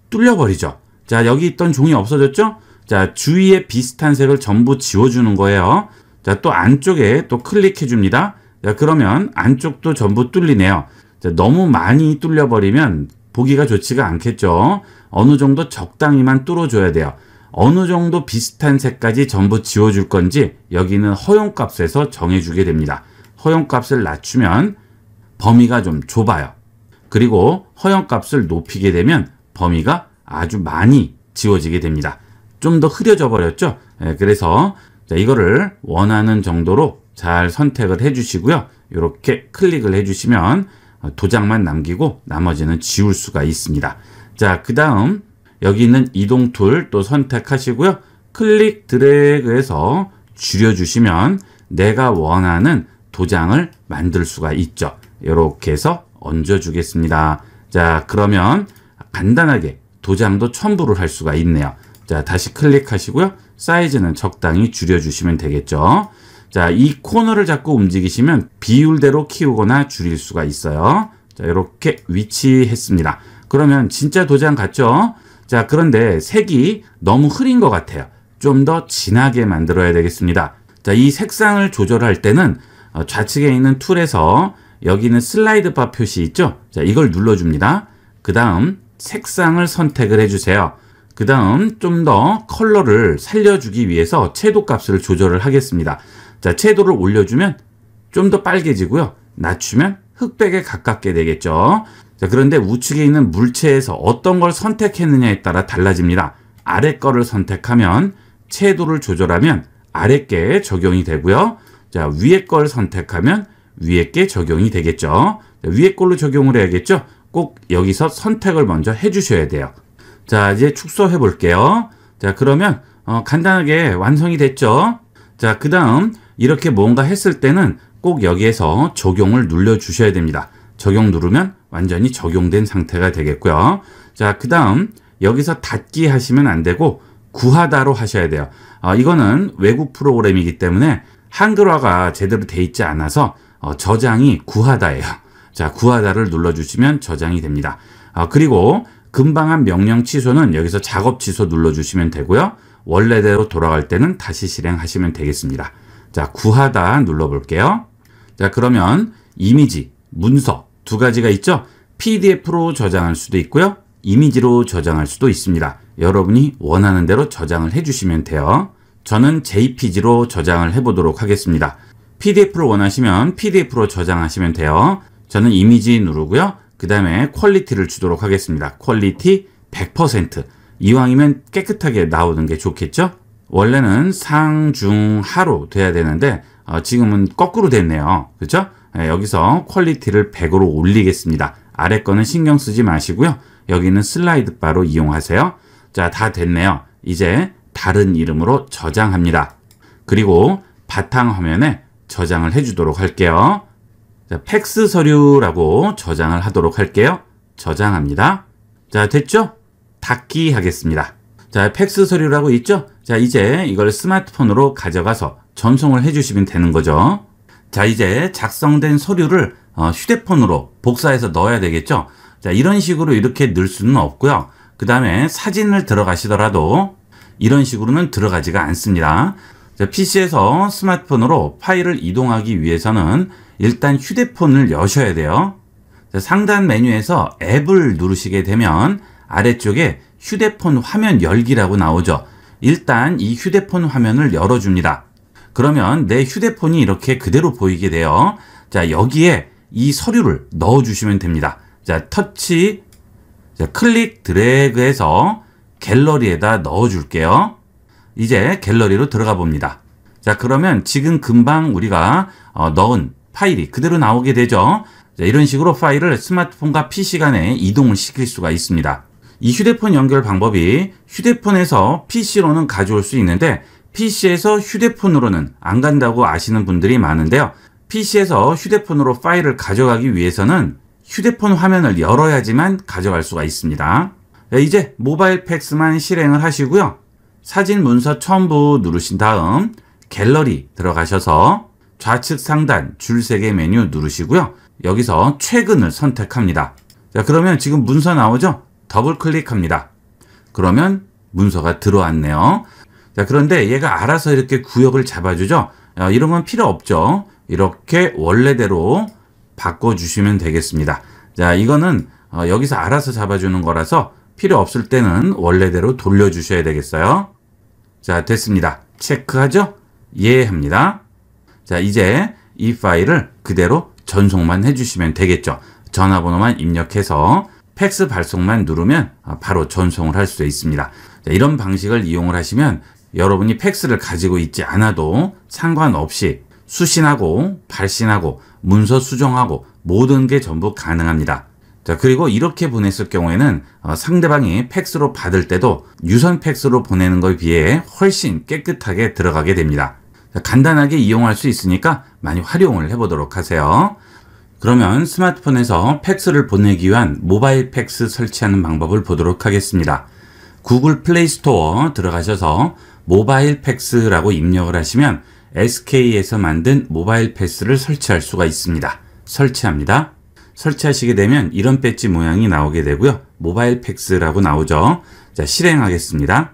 뚫려버리죠. 자, 여기 있던 종이 없어졌죠? 자, 주위에 비슷한 색을 전부 지워주는 거예요. 자, 또 안쪽에 또 클릭해 줍니다. 자, 그러면 안쪽도 전부 뚫리네요. 자, 너무 많이 뚫려버리면 보기가 좋지가 않겠죠. 어느 정도 적당히만 뚫어줘야 돼요. 어느 정도 비슷한 색까지 전부 지워줄 건지 여기는 허용값에서 정해주게 됩니다. 허용값을 낮추면 범위가 좀 좁아요. 그리고 허용값을 높이게 되면 범위가 아주 많이 지워지게 됩니다. 좀 더 흐려져 버렸죠. 그래서 자, 이거를 원하는 정도로 잘 선택을 해주시고요. 이렇게 클릭을 해주시면 도장만 남기고 나머지는 지울 수가 있습니다. 자, 그 다음 여기 있는 이동 툴 또 선택하시고요. 클릭 드래그해서 줄여주시면 내가 원하는 도장을 만들 수가 있죠. 이렇게 해서 얹어주겠습니다. 자, 그러면 간단하게 도장도 첨부를 할 수가 있네요. 자, 다시 클릭하시고요. 사이즈는 적당히 줄여주시면 되겠죠. 자, 이 코너를 자꾸 움직이시면 비율대로 키우거나 줄일 수가 있어요. 자, 이렇게 위치했습니다. 그러면 진짜 도장 같죠? 자, 그런데 색이 너무 흐린 것 같아요. 좀 더 진하게 만들어야 되겠습니다. 자, 이 색상을 조절할 때는 좌측에 있는 툴에서 여기는 슬라이드 바 표시 있죠? 자, 이걸 눌러줍니다. 그 다음 색상을 선택을 해주세요. 그 다음 좀 더 컬러를 살려주기 위해서 채도 값을 조절을 하겠습니다. 자, 채도를 올려주면 좀 더 빨개지고요. 낮추면 흑백에 가깝게 되겠죠. 자, 그런데 우측에 있는 물체에서 어떤 걸 선택했느냐에 따라 달라집니다. 아래 거를 선택하면 채도를 조절하면 아래 게 적용이 되고요. 자, 위에 걸 선택하면 위에 게 적용이 되겠죠. 자, 위에 걸로 적용을 해야겠죠. 꼭 여기서 선택을 먼저 해주셔야 돼요. 자, 이제 축소해 볼게요. 자, 그러면 간단하게 완성이 됐죠. 자, 그 다음 이렇게 뭔가 했을 때는 꼭 여기에서 적용을 눌러 주셔야 됩니다. 적용 누르면 완전히 적용된 상태가 되겠고요. 자, 그 다음 여기서 닫기 하시면 안 되고 구하다로 하셔야 돼요. 이거는 외국 프로그램이기 때문에 한글화가 제대로 돼 있지 않아서 저장이 구하다예요. 자, 구하다를 눌러주시면 저장이 됩니다. 그리고 금방 한 명령 취소는 여기서 작업 취소 눌러주시면 되고요. 원래대로 돌아갈 때는 다시 실행하시면 되겠습니다. 자, 구하다 눌러볼게요. 자, 그러면 이미지, 문서 두 가지가 있죠. PDF로 저장할 수도 있고요. 이미지로 저장할 수도 있습니다. 여러분이 원하는 대로 저장을 해주시면 돼요. 저는 JPG로 저장을 해보도록 하겠습니다. PDF로 원하시면 PDF로 저장하시면 돼요. 저는 이미지 누르고요. 그 다음에 퀄리티를 주도록 하겠습니다. 퀄리티 100%. 이왕이면 깨끗하게 나오는 게 좋겠죠? 원래는 상, 중, 하로 돼야 되는데 지금은 거꾸로 됐네요. 그렇죠? 여기서 퀄리티를 100으로 올리겠습니다. 아래 거는 신경 쓰지 마시고요. 여기는 슬라이드 바로 이용하세요. 자, 다 됐네요. 이제 다른 이름으로 저장합니다. 그리고 바탕화면에 저장을 해주도록 할게요. 자, 팩스 서류라고 저장을 하도록 할게요. 저장합니다. 자, 됐죠? 닫기 하겠습니다. 자, 팩스 서류라고 있죠? 자, 이제 이걸 스마트폰으로 가져가서 전송을 해주시면 되는 거죠. 자, 이제 작성된 서류를 휴대폰으로 복사해서 넣어야 되겠죠? 자, 이런 식으로 이렇게 넣을 수는 없고요. 그 다음에 사진을 들어가시더라도 이런 식으로는 들어가지가 않습니다. 자, PC에서 스마트폰으로 파일을 이동하기 위해서는 일단 휴대폰을 여셔야 돼요. 자, 상단 메뉴에서 앱을 누르시게 되면 아래쪽에 휴대폰 화면 열기라고 나오죠. 일단 이 휴대폰 화면을 열어줍니다. 그러면 내 휴대폰이 이렇게 그대로 보이게 돼요. 자, 여기에 이 서류를 넣어주시면 됩니다. 자, 터치, 자, 클릭 드래그해서 갤러리에다 넣어줄게요. 이제 갤러리로 들어가 봅니다. 자, 그러면 지금 금방 우리가 넣은 파일이 그대로 나오게 되죠. 자, 이런 식으로 파일을 스마트폰과 PC 간에 이동을 시킬 수가 있습니다. 이 휴대폰 연결 방법이 휴대폰에서 PC로는 가져올 수 있는데 PC에서 휴대폰으로는 안 간다고 아시는 분들이 많은데요. PC에서 휴대폰으로 파일을 가져가기 위해서는 휴대폰 화면을 열어야지만 가져갈 수가 있습니다. 네, 이제 모바일 팩스만 실행을 하시고요. 사진 문서 첨부 누르신 다음 갤러리 들어가셔서 좌측 상단 줄 3개 메뉴 누르시고요. 여기서 최근을 선택합니다. 자, 그러면 지금 문서 나오죠? 더블 클릭합니다. 그러면 문서가 들어왔네요. 자, 그런데 얘가 알아서 이렇게 구역을 잡아주죠? 이런 건 필요 없죠? 이렇게 원래대로 바꿔주시면 되겠습니다. 자, 이거는 여기서 알아서 잡아주는 거라서 필요 없을 때는 원래대로 돌려주셔야 되겠어요. 자, 됐습니다. 체크하죠? 예 합니다. 자, 이제 이 파일을 그대로 전송만 해주시면 되겠죠. 전화번호만 입력해서 팩스 발송만 누르면 바로 전송을 할 수 있습니다. 자, 이런 방식을 이용을 하시면 여러분이 팩스를 가지고 있지 않아도 상관없이 수신하고 발신하고 문서 수정하고 모든 게 전부 가능합니다. 자, 그리고 이렇게 보냈을 경우에는 상대방이 팩스로 받을 때도 유선 팩스로 보내는 것에 비해 훨씬 깨끗하게 들어가게 됩니다. 자, 간단하게 이용할 수 있으니까 많이 활용을 해보도록 하세요. 그러면 스마트폰에서 팩스를 보내기 위한 모바일 팩스 설치하는 방법을 보도록 하겠습니다. 구글 플레이 스토어 들어가셔서 모바일 팩스라고 입력을 하시면 SK에서 만든 모바일 팩스를 설치할 수가 있습니다. 설치합니다. 설치하시게 되면 이런 배지 모양이 나오게 되고요. 모바일 팩스라고 나오죠. 자, 실행하겠습니다.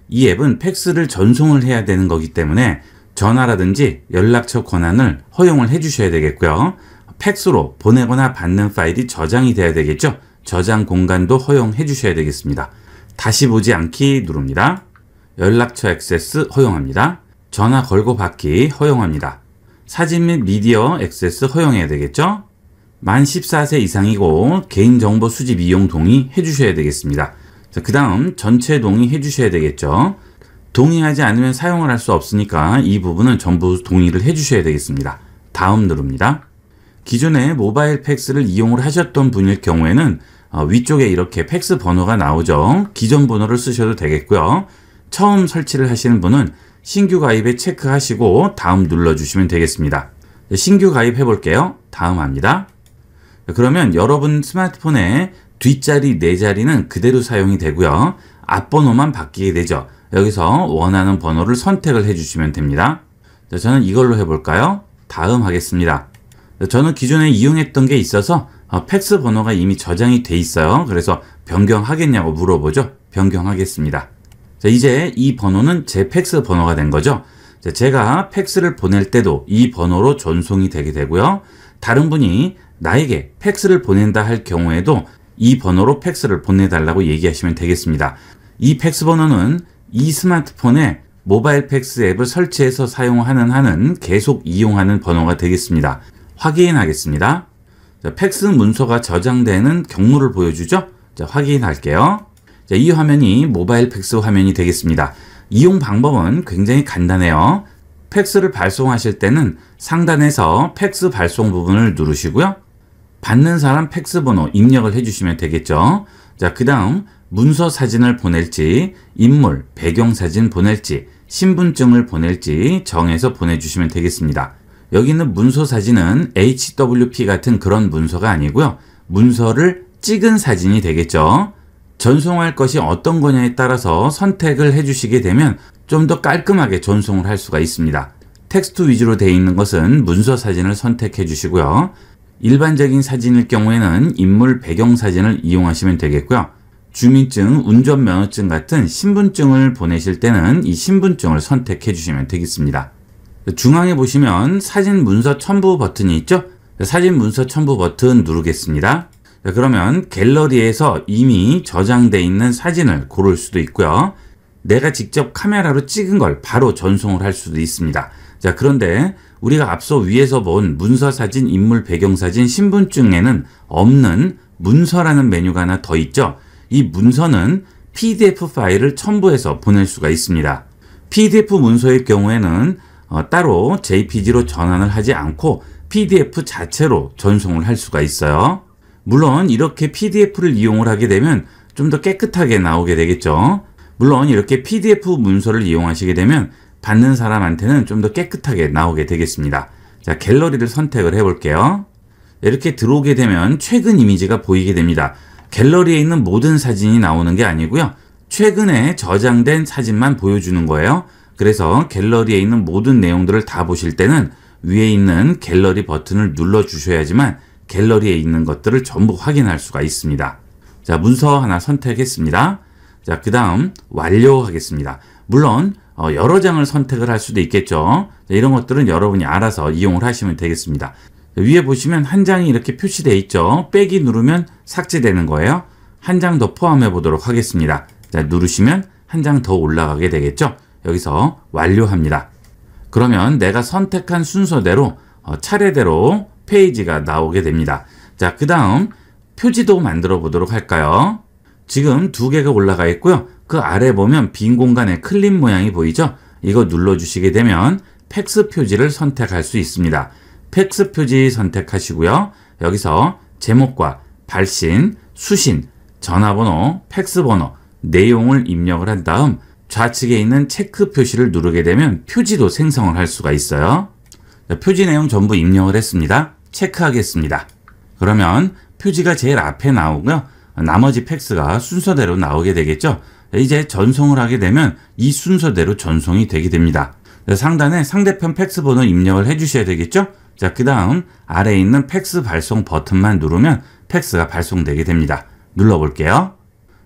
이 앱은 팩스를 전송을 해야 되는 거기 때문에 전화라든지 연락처 권한을 허용을 해 주셔야 되겠고요. 팩스로 보내거나 받는 파일이 저장이 돼야 되겠죠. 저장 공간도 허용해 주셔야 되겠습니다. 다시 보지 않기 누릅니다. 연락처 액세스 허용합니다. 전화 걸고 받기 허용합니다. 사진 및 미디어 액세스 허용해야 되겠죠? 만 14세 이상이고 개인정보 수집 이용 동의 해주셔야 되겠습니다. 그 다음 전체 동의 해주셔야 되겠죠? 동의하지 않으면 사용을 할 수 없으니까 이 부분은 전부 동의를 해주셔야 되겠습니다. 다음 누릅니다. 기존에 모바일 팩스를 이용을 하셨던 분일 경우에는 위쪽에 이렇게 팩스 번호가 나오죠. 기존 번호를 쓰셔도 되겠고요. 처음 설치를 하시는 분은 신규 가입에 체크하시고 다음 눌러주시면 되겠습니다. 신규 가입해 볼게요. 다음 합니다. 그러면 여러분 스마트폰의 뒷자리, 네 자리는 그대로 사용이 되고요. 앞번호만 바뀌게 되죠. 여기서 원하는 번호를 선택을 해주시면 됩니다. 저는 이걸로 해볼까요? 다음 하겠습니다. 저는 기존에 이용했던 게 있어서 팩스 번호가 이미 저장이 돼 있어요. 그래서 변경하겠냐고 물어보죠. 변경하겠습니다. 자, 이제 이 번호는 제 팩스 번호가 된 거죠. 자, 제가 팩스를 보낼 때도 이 번호로 전송이 되게 되고요. 다른 분이 나에게 팩스를 보낸다 할 경우에도 이 번호로 팩스를 보내달라고 얘기하시면 되겠습니다. 이 팩스 번호는 이 스마트폰에 모바일 팩스 앱을 설치해서 사용하는 한은 계속 이용하는 번호가 되겠습니다. 확인하겠습니다. 자, 팩스 문서가 저장되는 경로를 보여주죠. 자, 확인할게요. 자, 이 화면이 모바일 팩스 화면이 되겠습니다. 이용 방법은 굉장히 간단해요. 팩스를 발송하실 때는 상단에서 팩스 발송 부분을 누르시고요. 받는 사람 팩스 번호 입력을 해주시면 되겠죠. 자, 그 다음 문서 사진을 보낼지, 인물, 배경사진 보낼지, 신분증을 보낼지 정해서 보내주시면 되겠습니다. 여기 있는 문서 사진은 HWP 같은 그런 문서가 아니고요. 문서를 찍은 사진이 되겠죠. 전송할 것이 어떤 거냐에 따라서 선택을 해주시게 되면 좀 더 깔끔하게 전송을 할 수가 있습니다. 텍스트 위주로 되어 있는 것은 문서 사진을 선택해 주시고요. 일반적인 사진일 경우에는 인물 배경사진을 이용하시면 되겠고요. 주민증, 운전면허증 같은 신분증을 보내실 때는 이 신분증을 선택해 주시면 되겠습니다. 중앙에 보시면 사진 문서 첨부 버튼이 있죠? 사진 문서 첨부 버튼 누르겠습니다. 그러면 갤러리에서 이미 저장되어 있는 사진을 고를 수도 있고요. 내가 직접 카메라로 찍은 걸 바로 전송을 할 수도 있습니다. 자, 그런데 우리가 앞서 위에서 본 문서 사진, 인물 배경사진, 신분증에는 없는 문서라는 메뉴가 하나 더 있죠. 이 문서는 PDF 파일을 첨부해서 보낼 수가 있습니다. PDF 문서일 경우에는 따로 JPG로 전환을 하지 않고 PDF 자체로 전송을 할 수가 있어요. 물론 이렇게 PDF를 이용을 하게 되면 좀 더 깨끗하게 나오게 되겠죠. 물론 이렇게 PDF 문서를 이용하시게 되면 받는 사람한테는 좀 더 깨끗하게 나오게 되겠습니다. 자, 갤러리를 선택을 해볼게요. 이렇게 들어오게 되면 최근 이미지가 보이게 됩니다. 갤러리에 있는 모든 사진이 나오는 게 아니고요. 최근에 저장된 사진만 보여주는 거예요. 그래서 갤러리에 있는 모든 내용들을 다 보실 때는 위에 있는 갤러리 버튼을 눌러 주셔야지만 갤러리에 있는 것들을 전부 확인할 수가 있습니다. 자, 문서 하나 선택했습니다. 자, 그 다음 완료하겠습니다. 물론 여러 장을 선택을 할 수도 있겠죠. 자, 이런 것들은 여러분이 알아서 이용을 하시면 되겠습니다. 자, 위에 보시면 한 장이 이렇게 표시되어 있죠. 빼기 누르면 삭제되는 거예요. 한 장 더 포함해 보도록 하겠습니다. 자, 누르시면 한 장 더 올라가게 되겠죠. 여기서 완료합니다. 그러면 내가 선택한 순서대로 차례대로 페이지가 나오게 됩니다. 자, 그 다음 표지도 만들어 보도록 할까요? 지금 두 개가 올라가 있고요. 그 아래 보면 빈 공간에 클립 모양이 보이죠? 이거 눌러주시게 되면 팩스 표지를 선택할 수 있습니다. 팩스 표지 선택하시고요. 여기서 제목과 발신, 수신, 전화번호, 팩스 번호, 내용을 입력을 한 다음 좌측에 있는 체크 표시를 누르게 되면 표지도 생성을 할 수가 있어요. 자, 표지 내용 전부 입력을 했습니다. 체크하겠습니다. 그러면 표지가 제일 앞에 나오고요. 나머지 팩스가 순서대로 나오게 되겠죠. 이제 전송을 하게 되면 이 순서대로 전송이 되게 됩니다. 상단에 상대편 팩스 번호 입력을 해주셔야 되겠죠. 자, 그 다음 아래에 있는 팩스 발송 버튼만 누르면 팩스가 발송되게 됩니다. 눌러볼게요.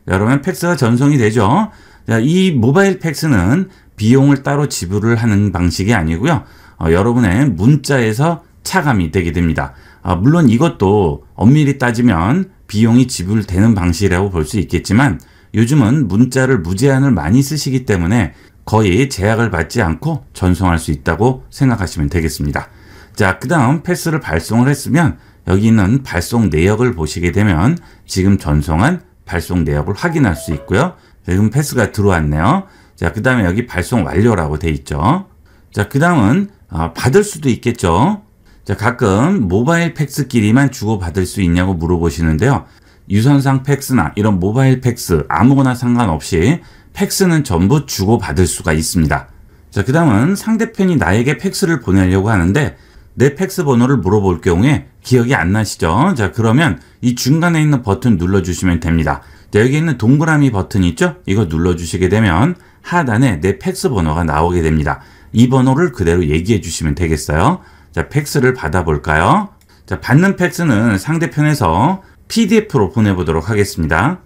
그러면 팩스가 전송이 되죠. 자, 이 모바일 팩스는 비용을 따로 지불을 하는 방식이 아니고요. 여러분의 문자에서 차감이 되게 됩니다. 물론 이것도 엄밀히 따지면 비용이 지불되는 방식이라고 볼 수 있겠지만 요즘은 문자를 무제한을 많이 쓰시기 때문에 거의 제약을 받지 않고 전송할 수 있다고 생각하시면 되겠습니다. 자, 그 다음 팩스를 발송을 했으면 여기 있는 발송 내역을 보시게 되면 지금 전송한 발송 내역을 확인할 수 있고요. 지금 팩스가 들어왔네요. 자, 그 다음에 여기 발송 완료라고 돼 있죠. 자, 그 다음은 받을 수도 있겠죠. 자, 가끔 모바일 팩스끼리만 주고받을 수 있냐고 물어보시는데요. 유선상 팩스나 이런 모바일 팩스 아무거나 상관없이 팩스는 전부 주고받을 수가 있습니다. 자, 그 다음은 상대편이 나에게 팩스를 보내려고 하는데 내 팩스 번호를 물어볼 경우에 기억이 안 나시죠? 자, 그러면 이 중간에 있는 버튼 눌러주시면 됩니다. 자, 여기 있는 동그라미 버튼 있죠? 이거 눌러주시게 되면 하단에 내 팩스 번호가 나오게 됩니다. 이 번호를 그대로 얘기해 주시면 되겠어요. 자, 팩스를 받아볼까요? 자, 받는 팩스는 상대편에서 PDF로 보내보도록 하겠습니다.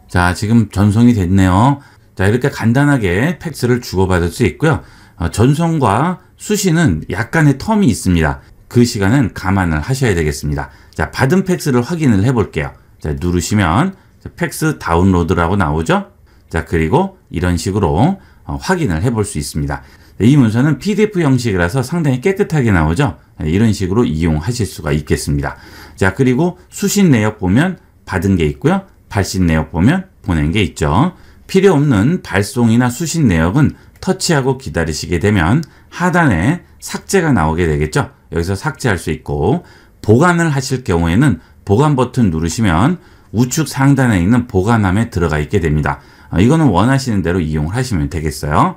자, 지금 전송이 됐네요. 자, 이렇게 간단하게 팩스를 주고받을 수 있고요. 전송과 수신은 약간의 텀이 있습니다. 그 시간은 감안을 하셔야 되겠습니다. 자, 받은 팩스를 확인을 해볼게요. 자, 누르시면 팩스 다운로드라고 나오죠? 자, 그리고 이런 식으로 확인을 해볼 수 있습니다. 이 문서는 PDF 형식이라서 상당히 깨끗하게 나오죠? 이런 식으로 이용하실 수가 있겠습니다. 자, 그리고 수신 내역 보면 받은 게 있고요. 발신 내역 보면 보낸 게 있죠. 필요 없는 발송이나 수신 내역은 터치하고 기다리시게 되면 하단에 삭제가 나오게 되겠죠. 여기서 삭제할 수 있고 보관을 하실 경우에는 보관 버튼 누르시면 우측 상단에 있는 보관함에 들어가 있게 됩니다. 이거는 원하시는 대로 이용을 하시면 되겠어요.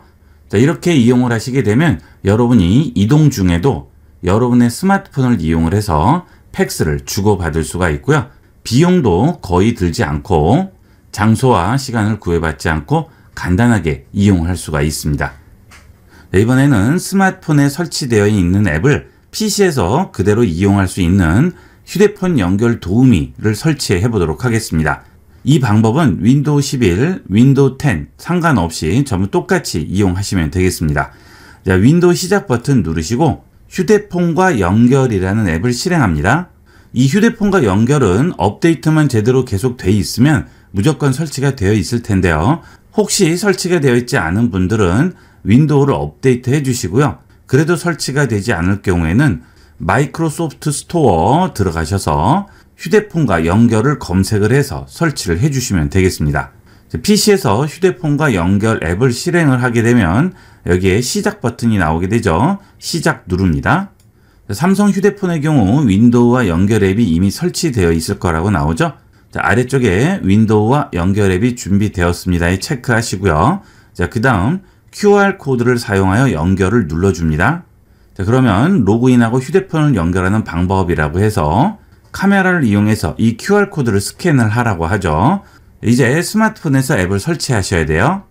자, 이렇게 이용을 하시게 되면 여러분이 이동 중에도 여러분의 스마트폰을 이용을 해서 팩스를 주고받을 수가 있고요. 비용도 거의 들지 않고 장소와 시간을 구애받지 않고 간단하게 이용할 수가 있습니다. 네, 이번에는 스마트폰에 설치되어 있는 앱을 PC에서 그대로 이용할 수 있는 휴대폰 연결 도우미를 설치해 보도록 하겠습니다. 이 방법은 윈도우 11, 윈도우 10 상관없이 전부 똑같이 이용하시면 되겠습니다. 자, 윈도우 시작 버튼 누르시고 휴대폰과 연결이라는 앱을 실행합니다. 이 휴대폰과 연결은 업데이트만 제대로 계속 돼 있으면 무조건 설치가 되어 있을 텐데요. 혹시 설치가 되어 있지 않은 분들은 윈도우를 업데이트 해 주시고요. 그래도 설치가 되지 않을 경우에는 마이크로소프트 스토어 들어가셔서 휴대폰과 연결을 검색을 해서 설치를 해 주시면 되겠습니다. PC에서 휴대폰과 연결 앱을 실행을 하게 되면 여기에 시작 버튼이 나오게 되죠. 시작 누릅니다. 삼성 휴대폰의 경우 윈도우와 연결 앱이 이미 설치되어 있을 거라고 나오죠. 자, 아래쪽에 윈도우와 연결 앱이 준비되었습니다에 체크하시고요. 자, 그 다음 QR코드를 사용하여 연결을 눌러줍니다. 자, 그러면 로그인하고 휴대폰을 연결하는 방법이라고 해서 카메라를 이용해서 이 QR코드를 스캔을 하라고 하죠. 이제 스마트폰에서 앱을 설치하셔야 돼요.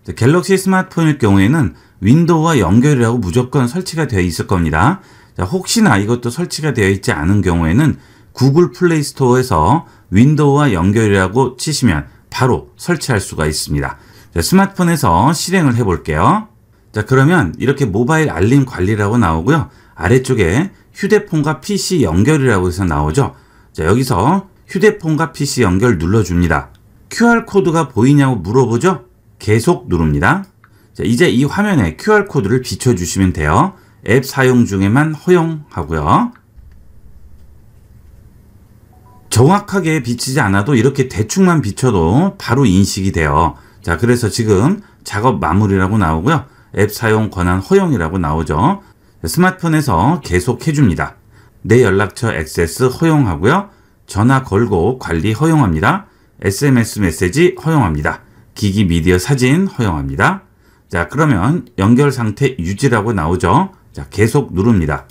자, 갤럭시 스마트폰일 경우에는 윈도우와 연결이라고 무조건 설치가 되어 있을 겁니다. 자, 혹시나 이것도 설치가 되어 있지 않은 경우에는 구글 플레이 스토어에서 윈도우와 연결이라고 치시면 바로 설치할 수가 있습니다. 자, 스마트폰에서 실행을 해 볼게요. 자, 그러면 이렇게 모바일 알림 관리라고 나오고요. 아래쪽에 휴대폰과 PC 연결이라고 해서 나오죠. 자, 여기서 휴대폰과 PC 연결 눌러줍니다. QR코드가 보이냐고 물어보죠. 계속 누릅니다. 자, 이제 이 화면에 QR코드를 비춰주시면 돼요. 앱 사용 중에만 허용하고요. 정확하게 비치지 않아도 이렇게 대충만 비춰도 바로 인식이 돼요. 자, 그래서 지금 작업 마무리라고 나오고요. 앱 사용 권한 허용이라고 나오죠. 스마트폰에서 계속 해줍니다. 내 연락처 액세스 허용하고요. 전화 걸고 관리 허용합니다. SMS 메시지 허용합니다. 기기 미디어 사진 허용합니다. 자, 그러면 연결 상태 유지라고 나오죠. 자, 계속 누릅니다.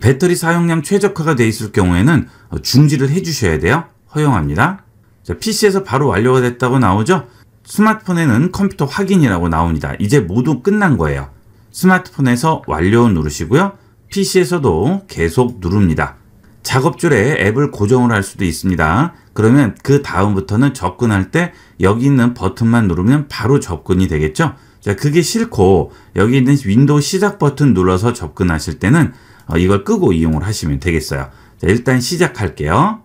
배터리 사용량 최적화가 되어 있을 경우에는 중지를 해주셔야 돼요. 허용합니다. 자, PC에서 바로 완료가 됐다고 나오죠. 스마트폰에는 컴퓨터 확인이라고 나옵니다. 이제 모두 끝난 거예요. 스마트폰에서 완료 누르시고요. PC에서도 계속 누릅니다. 작업줄에 앱을 고정을 할 수도 있습니다. 그러면 그 다음부터는 접근할 때 여기 있는 버튼만 누르면 바로 접근이 되겠죠. 자, 그게 싫고 여기 있는 윈도우 시작 버튼 눌러서 접근하실 때는 이걸 끄고 이용을 하시면 되겠어요. 자, 일단 시작할게요.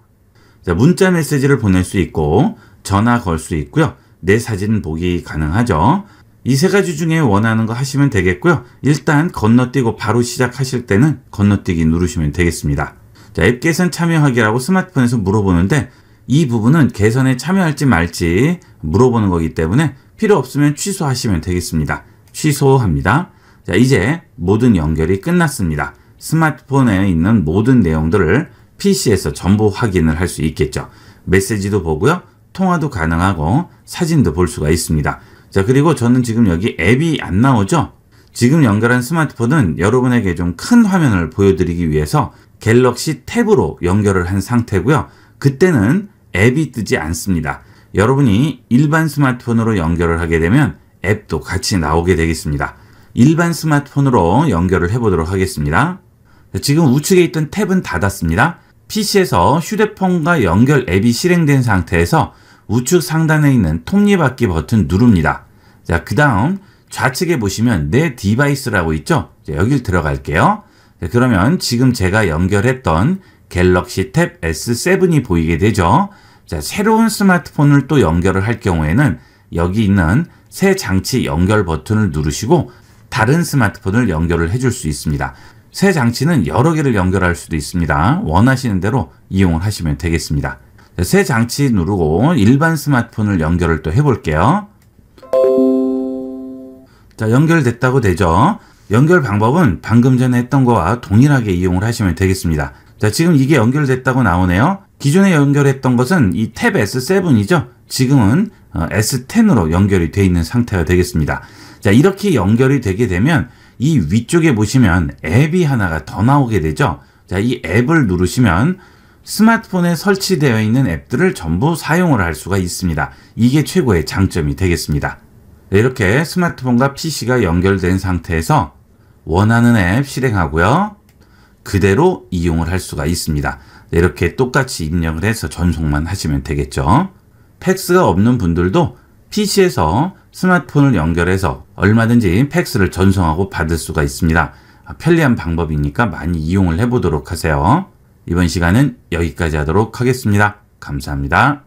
자, 문자 메시지를 보낼 수 있고 전화 걸 수 있고요. 내 사진 보기 가능하죠. 이 세 가지 중에 원하는 거 하시면 되겠고요. 일단 건너뛰고 바로 시작하실 때는 건너뛰기 누르시면 되겠습니다. 자, 앱 개선 참여하기라고 스마트폰에서 물어보는데 이 부분은 개선에 참여할지 말지 물어보는 거기 때문에 필요 없으면 취소하시면 되겠습니다. 취소합니다. 자, 이제 모든 연결이 끝났습니다. 스마트폰에 있는 모든 내용들을 PC에서 전부 확인을 할 수 있겠죠. 메시지도 보고요. 통화도 가능하고 사진도 볼 수가 있습니다. 자, 그리고 저는 지금 여기 앱이 안 나오죠? 지금 연결한 스마트폰은 여러분에게 좀 큰 화면을 보여드리기 위해서 갤럭시 탭으로 연결을 한 상태고요. 그때는 앱이 뜨지 않습니다. 여러분이 일반 스마트폰으로 연결을 하게 되면 앱도 같이 나오게 되겠습니다. 일반 스마트폰으로 연결을 해보도록 하겠습니다. 지금 우측에 있던 탭은 닫았습니다. PC에서 휴대폰과 연결 앱이 실행된 상태에서 우측 상단에 있는 톱니바퀴 버튼 누릅니다. 자, 그 다음 좌측에 보시면 내 디바이스라고 있죠? 자, 여길 들어갈게요. 자, 그러면 지금 제가 연결했던 갤럭시 탭 S7이 보이게 되죠? 자, 새로운 스마트폰을 또 연결을 할 경우에는 여기 있는 새 장치 연결 버튼을 누르시고 다른 스마트폰을 연결을 해줄 수 있습니다. 새 장치는 여러 개를 연결할 수도 있습니다. 원하시는 대로 이용을 하시면 되겠습니다. 새 장치 누르고 일반 스마트폰을 연결을 또 해볼게요. 자, 연결됐다고 되죠. 연결 방법은 방금 전에 했던 거와 동일하게 이용을 하시면 되겠습니다. 자, 지금 이게 연결됐다고 나오네요. 기존에 연결했던 것은 이 탭 S7이죠. 지금은 S10으로 연결이 되어 있는 상태가 되겠습니다. 자, 이렇게 연결이 되게 되면 이 위쪽에 보시면 앱이 하나가 더 나오게 되죠. 자, 이 앱을 누르시면 스마트폰에 설치되어 있는 앱들을 전부 사용을 할 수가 있습니다. 이게 최고의 장점이 되겠습니다. 네, 이렇게 스마트폰과 PC가 연결된 상태에서 원하는 앱 실행하고요. 그대로 이용을 할 수가 있습니다. 네, 이렇게 똑같이 입력을 해서 전송만 하시면 되겠죠. 팩스가 없는 분들도 PC에서 스마트폰을 연결해서 얼마든지 팩스를 전송하고 받을 수가 있습니다. 편리한 방법이니까 많이 이용을 해보도록 하세요. 이번 시간은 여기까지 하도록 하겠습니다. 감사합니다.